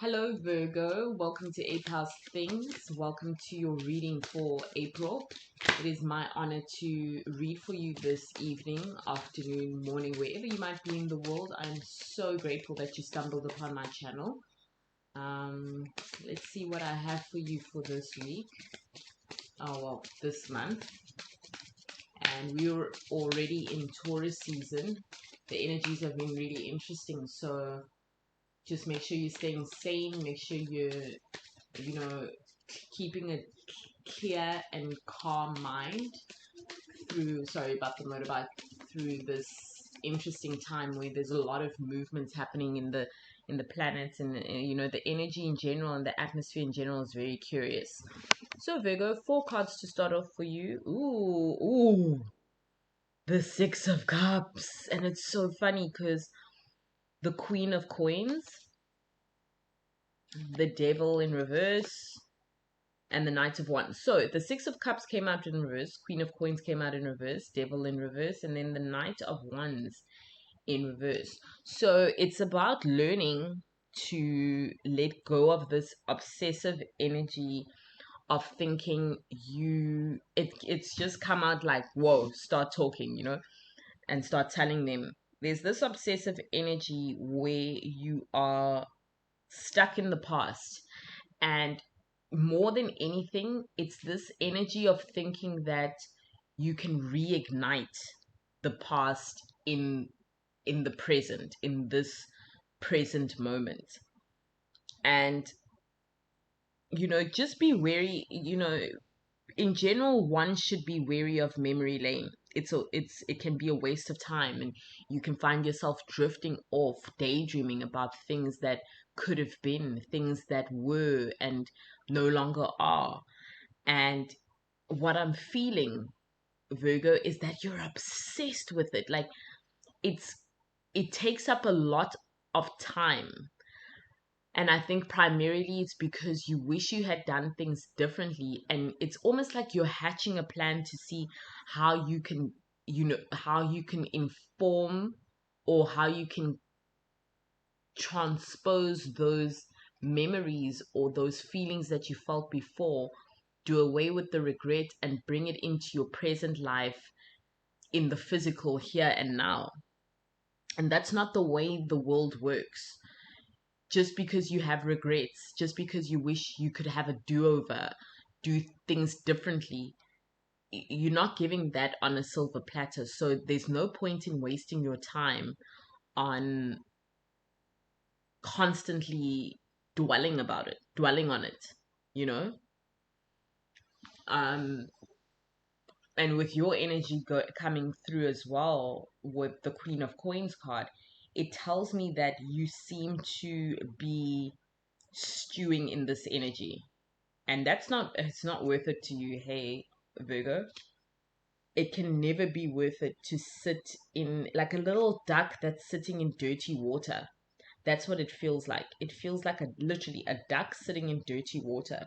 Hello Virgo, welcome to Ape House Things. Welcome to your reading for April. It is my honor to read for you this evening, afternoon, morning, wherever you might be in the world. I'm so grateful that you stumbled upon my channel. Let's see what I have for you for this week. This month. And we're already in Taurus season. The energies have been really interesting, so just make sure you're staying sane. Make sure you're, keeping a clear and calm mind through, sorry about the motorbike, through this interesting time where there's a lot of movements happening in the planets, and the energy in general and the atmosphere in general is very curious. So Virgo, 4 cards to start off for you. Ooh, the 6 of Cups. And it's so funny because the Queen of Coins, the Devil in reverse, and the Knight of Wands. So the 6 of Cups came out in reverse, Queen of Coins came out in reverse, Devil in reverse, and then the Knight of Wands in reverse. So it's about learning to let go of this obsessive energy of thinking it's just come out like, whoa, start talking, and start telling them. There's this obsessive energy where you are stuck in the past, and more than anything, it's this energy of thinking that you can reignite the past in the present, in this present moment. And just be wary. In general, one should be wary of memory lane. It can be a waste of time, and you can find yourself drifting off, daydreaming about things that could have been, things that were and no longer are. And what I'm feeling, Virgo, is that you're obsessed with it. Like, it takes up a lot of time. And I think primarily it's because you wish you had done things differently. And it's almost like you're hatching a plan to see how you can, how you can inform, or how you can transpose those memories or those feelings that you felt before, do away with the regret and bring it into your present life in the physical here and now. And that's not the way the world works. Just because you have regrets, just because you wish you could have a do-over, do things differently, you're not giving that on a silver platter. So there's no point in wasting your time on constantly dwelling on it, you know? And with your energy coming through as well with the Queen of Coins card, it tells me that you seem to be stewing in this energy, and it's not worth it to you. Hey Virgo, it can never be worth it to sit in like a little duck that's sitting in dirty water. That's what it feels like. It feels like literally a duck sitting in dirty water.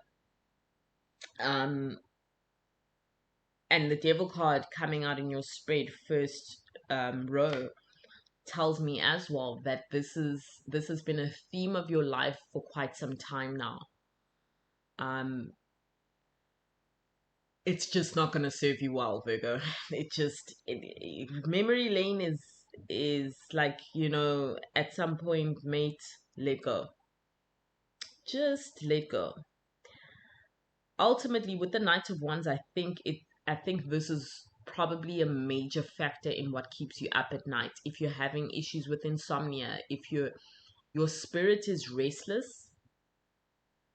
And the Devil card coming out in your spread first row tells me as well that this has been a theme of your life for quite some time now. It's just not going to serve you well, Virgo. Memory lane is like, at some point, mate, let go. Just let go. Ultimately, with the Knight of Wands, I think this is probably a major factor in what keeps you up at night. If you're having issues with insomnia, if your spirit is restless,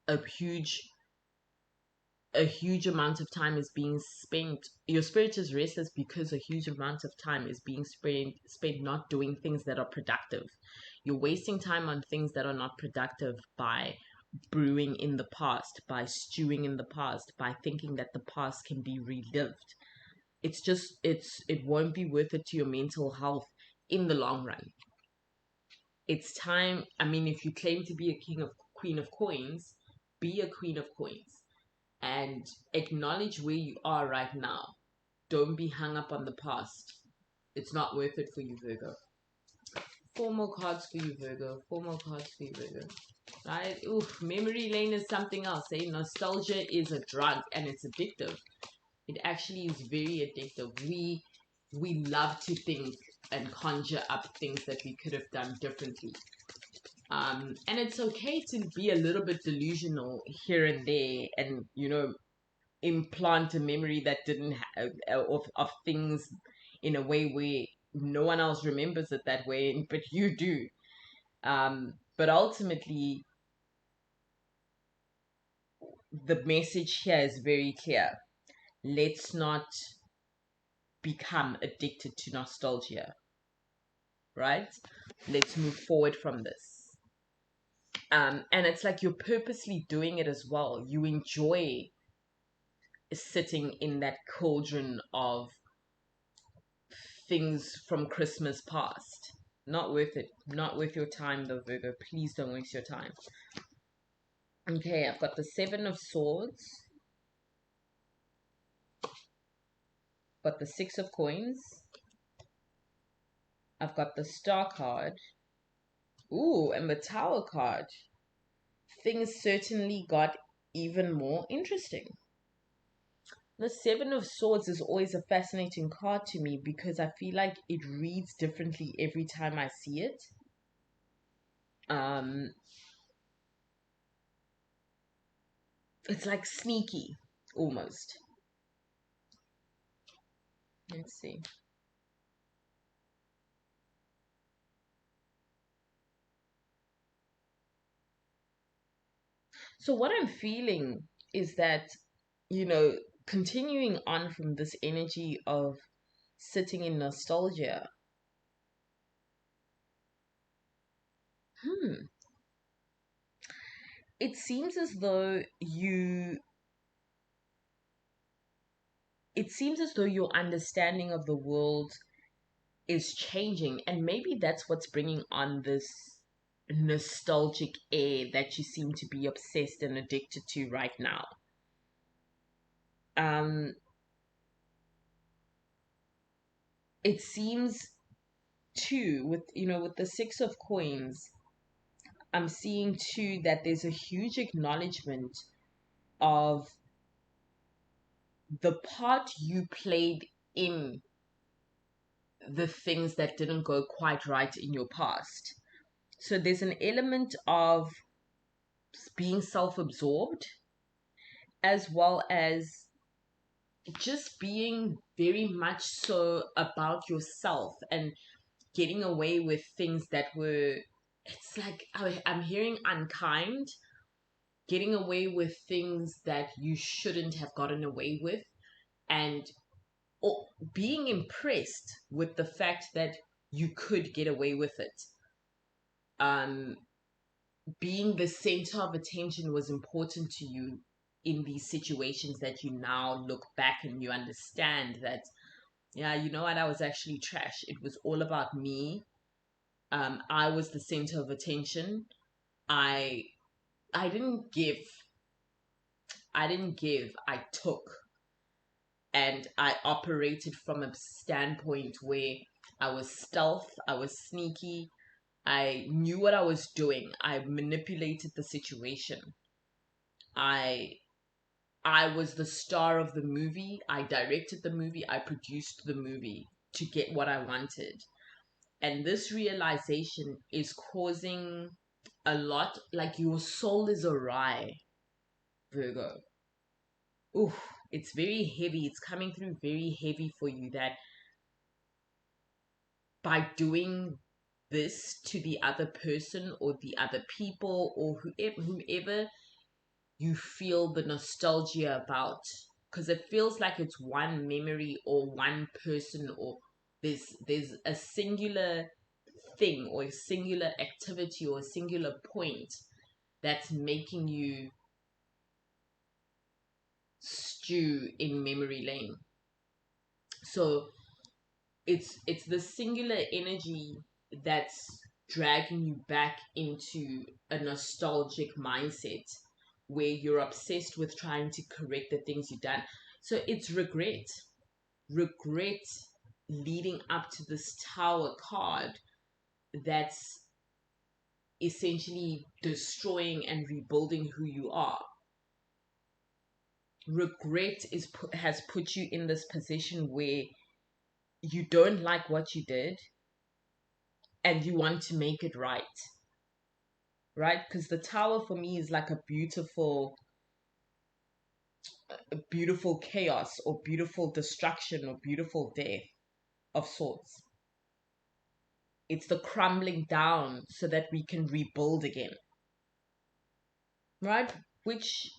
a huge amount of time is being spent. Your spirit is restless because a huge amount of time is being spent not doing things that are productive. You're wasting time on things that are not productive by brewing in the past, by stewing in the past, by thinking that the past can be relived. It won't be worth it to your mental health in the long run. It's time. I mean, if you claim to be a queen of coins, be a queen of coins and acknowledge where you are right now. Don't be hung up on the past. It's not worth it for you, Virgo. 4 more cards for you, Virgo. 4 more cards for you, Virgo. right? Oof, memory lane is something else. Eh? Nostalgia is a drug and it's addictive. It actually is very addictive. We love to think and conjure up things that we could have done differently. And it's okay to be a little bit delusional here and there, and implant a memory that didn't have of things in a way where no one else remembers it that way, but you do. But ultimately, the message here is very clear. Let's not become addicted to nostalgia, right? Let's move forward from this. And it's like you're purposely doing it as well. You enjoy sitting in that cauldron of things from Christmas past. Not worth it. Not worth your time, though, Virgo. Please don't waste your time. Okay, I've got the Seven of Swords. Got the Six of Coins. I've got the Star card. Ooh, and the Tower card. Things certainly got even more interesting. The Seven of Swords is always a fascinating card to me because I feel like it reads differently every time I see it. Um, it's like sneaky, almost. Let's see. So what I'm feeling is that, continuing on from this energy of sitting in nostalgia, it seems as though your understanding of the world is changing, and maybe that's what's bringing on this nostalgic air that you seem to be obsessed and addicted to right now. um it seems too, with the Six of Coins, I'm seeing too that there's a huge acknowledgement of the part you played in the things that didn't go quite right in your past. So there's an element of being self-absorbed, as well as just being very much so about yourself and getting away with things that were, it's like I'm hearing unkind, getting away with things that you shouldn't have gotten away with, and being impressed with the fact that you could get away with it. um Being the center of attention was important to you in these situations that you now look back and you understand that, yeah, you know what, I was actually trash. It was all about me. I was the center of attention. I i didn't give. I took. And I operated from a standpoint where I was stealth, I was sneaky, I knew what I was doing, I manipulated the situation. I I was the star of the movie. I directed the movie. I produced the movie to get what I wanted. And this realization is causing a lot, like your soul is awry, Virgo. Ooh, it's very heavy. It's coming through very heavy for you that by doing this to the other person or the other people or whoever you feel the nostalgia about, because it feels like it's one memory or one person, or there's a singular thing or a singular activity or a singular point that's making you stew in memory lane. So it's the singular energy that's dragging you back into a nostalgic mindset where you're obsessed with trying to correct the things you've done. So it's regret leading up to this Tower card. That's essentially destroying and rebuilding who you are. Regret has put you in this position where you don't like what you did and you want to make it right. Right? Because the tower for me is like a beautiful chaos or beautiful destruction or beautiful death of sorts. It's the crumbling down so that we can rebuild again. Right? Which,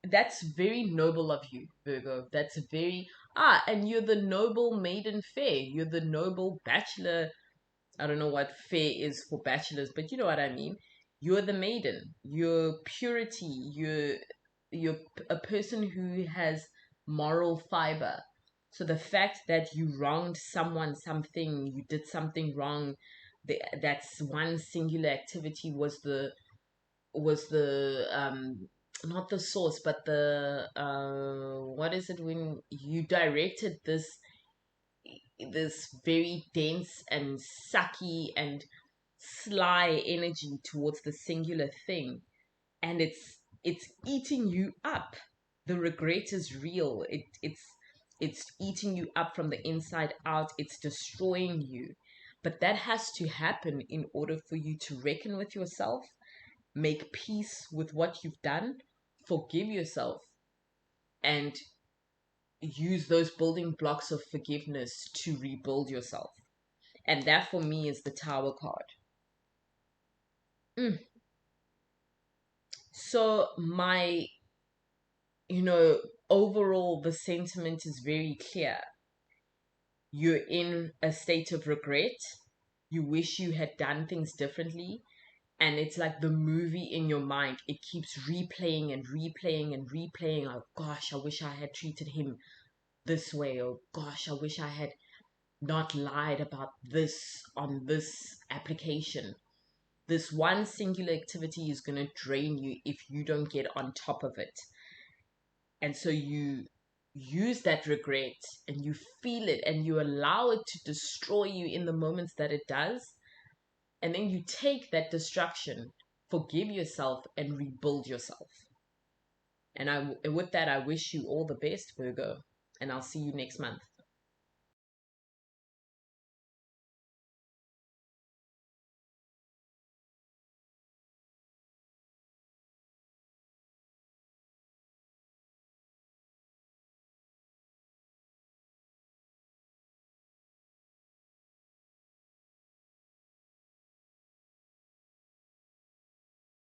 that's very noble of you, Virgo. That's very, and you're the noble maiden fair. You're the noble bachelor. I don't know what fair is for bachelors, but you know what I mean. You're the maiden. You're purity. You're a person who has moral fiber. So the fact that you wronged someone, something, you did something wrong, that's one singular activity was the not the source, but the what is it when you directed this very dense and sucky and sly energy towards the singular thing, and it's eating you up. The regret is real. It's eating you up from the inside out. It's destroying you. But that has to happen in order for you to reckon with yourself, make peace with what you've done, forgive yourself, and use those building blocks of forgiveness to rebuild yourself. And that for me is the Tower card. Mm. So my, overall, the sentiment is very clear. You're in a state of regret. You wish you had done things differently. And it's like the movie in your mind. It keeps replaying and replaying and replaying. Oh gosh, I wish I had treated him this way. Oh gosh, I wish I had not lied about this on this application. This one singular activity is going to drain you if you don't get on top of it. And so you use that regret and you feel it and you allow it to destroy you in the moments that it does. And then you take that destruction, forgive yourself, and rebuild yourself. And with that, I wish you all the best, Virgo. And I'll see you next month.